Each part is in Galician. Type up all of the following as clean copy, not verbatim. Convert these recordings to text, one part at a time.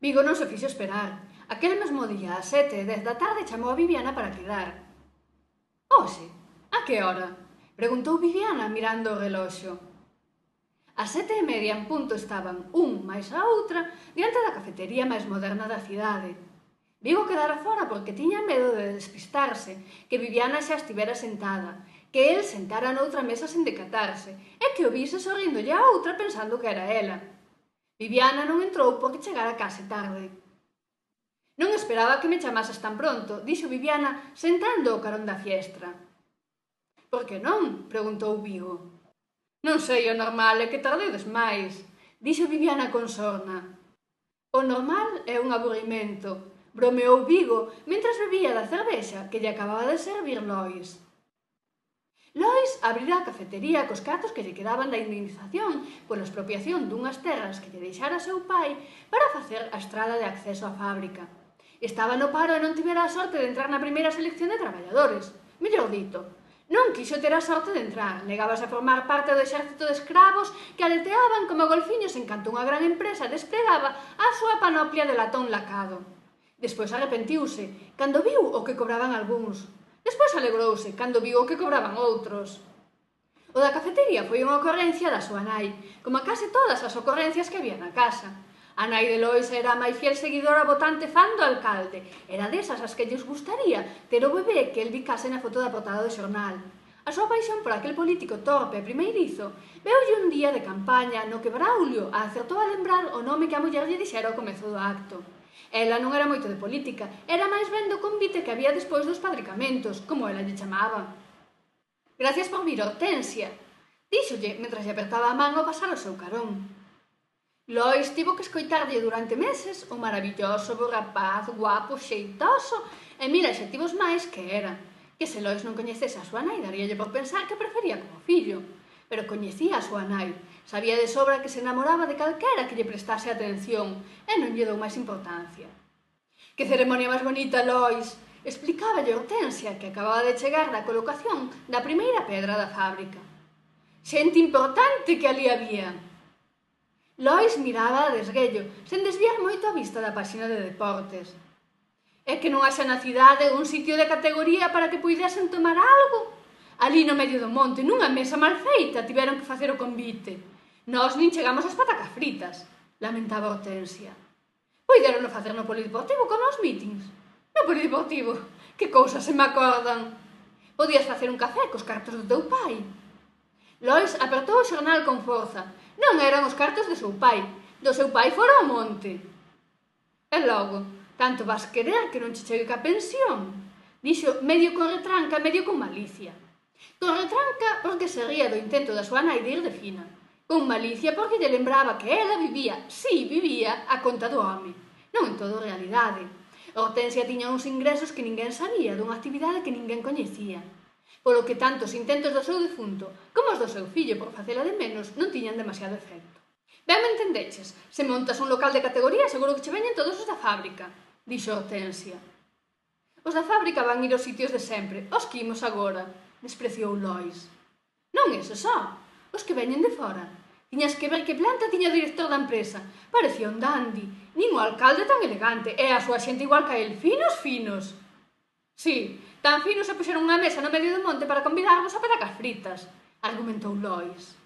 Vigo non se fixo esperar. Aquel mesmo día, ás 7:10 da tarde, chamou a Viviana para quedar. «Hoxe? A que hora?» preguntou Viviana mirando o reloxo. Ás 7:30 en punto estaban un máis a outra diante da cafetería máis moderna da cidade. Vigo quedara fora porque tiña medo de despistarse, que Viviana xa estivera sentada, que el sentara noutra mesa sen decatarse e que o vise sorríndolle a outra pensando que era ela. Viviana non entrou porque chegara case tarde. «Non esperaba que me chamases tan pronto», dixo Viviana sentando o carón da fiestra. «Por que non?», preguntou Vigo. «Non sei, o normal é que tardedes máis», dixo Viviana con sorna. «O normal é un aburrimento», bromeou Vigo mentras bebía da cervexa que lle acababa de servir Lois. Lois abrira a cafetería cos cartos que lle quedaban da indemnización pola expropiación dunhas terras que lle deixara seu pai para facer a estrada de acceso á fábrica. Estaba no paro e non tivera a sorte de entrar na primeira selección de traballadores. Mellor dito, non quixo ter a sorte de entrar, negábase a formar parte do exército de escravos que aleteaban como golfiños en canto unha gran empresa desplegaba a súa panoplia de latón lacado. Despois arrepentiuse, cando viu o que cobraban algúns. Despois alegrouse, cando viu o que cobraban outros. O da cafetería foi unha ocorrencia da súa nai, como case todas as ocorrencias que había na casa. A nai de Lois era a máis fiel seguidora votante fan do alcalde. Era desas as que lles gustaría ter o bebé que el bicase na foto da portada do xornal. A súa paixón por aquel político torpe e primeirizo veulle un día de campaña no que Braulio acertou a lembrar o nome que a muller lle dixera ao comezo do acto. Ela non era moito de política, era máis ben do convite que había despois dos padricamentos, como ela lle chamaba. «Gracias por vir, Hortensia», díxolle mentras lle apertaba a man ao pasar o seu carón. Lois tivo que escoitarlle durante meses o maravilloso, bo rapaz, guapo, xeitoso e 1000 adxectivos máis que era. Que se Lois non coñecese a súa nai, daríalle por pensar que prefería como fillo. Pero coñecía a súa nai, sabía de sobra que se enamoraba de calquera que lle prestase atención e non lle dou máis importancia. «Que ceremonia máis bonita, Lois!», explicáballe Hortensia, que acababa de chegar da colocación da primeira pedra da fábrica. «Xente importante que ali había!». Lois miraba a desguello, sen desviar moito a vista da páxina de deportes. «É que non haxa na cidade un sitio de categoría para que puidesen tomar algo? Ali no medio do monte, nunha mesa mal feita, tiveron que facer o convite. Nós nin chegamos ás patacas fritas», lamentaba Hortensia. «Poiderono facer no polideportivo como os mítings». «No polideportivo? Que cousas se me acordan!». «Podías facer un café cos cartos do teu pai». Lois apertou o xornal con forza. Non eran os cartos de seu pai. Do seu pai fora ao monte. «E logo, tanto vas querer que non che chegue ca pensión», dixo medio con retranca, medio con malicia. Con retranca porque se ría do intento da súa nai de ir de fina. Con malicia porque lle lembraba que ela vivía, sí, vivía, a conta do home. Non en todo realidade. Hortensia tiña uns ingresos que ninguén sabía, dunha actividade que ninguén coñecía. Polo que tanto os intentos do seu defunto como os do seu fillo por facela de menos non tiñan demasiado efecto. «Ben me entendeches, se montas un local de categoría seguro que che veñen todos os da fábrica», dixo Hortensia. «Os da fábrica van ir aos sitios de sempre, os que imos agora», despreciou Lois. «Non ese só, os que veñen de fora. Tiñas que ver que planta tiña o director da empresa. Parecía un dandy, nin o alcalde tan elegante, e a súa xente igual que a el, finos. Sí, tan finos se puxeron unha mesa no medio do monte para convidarvos a patacas fritas», argumentou Lois.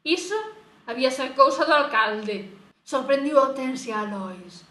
«Iso había ser cousa do alcalde», sorprendiu Hortensia a Lois.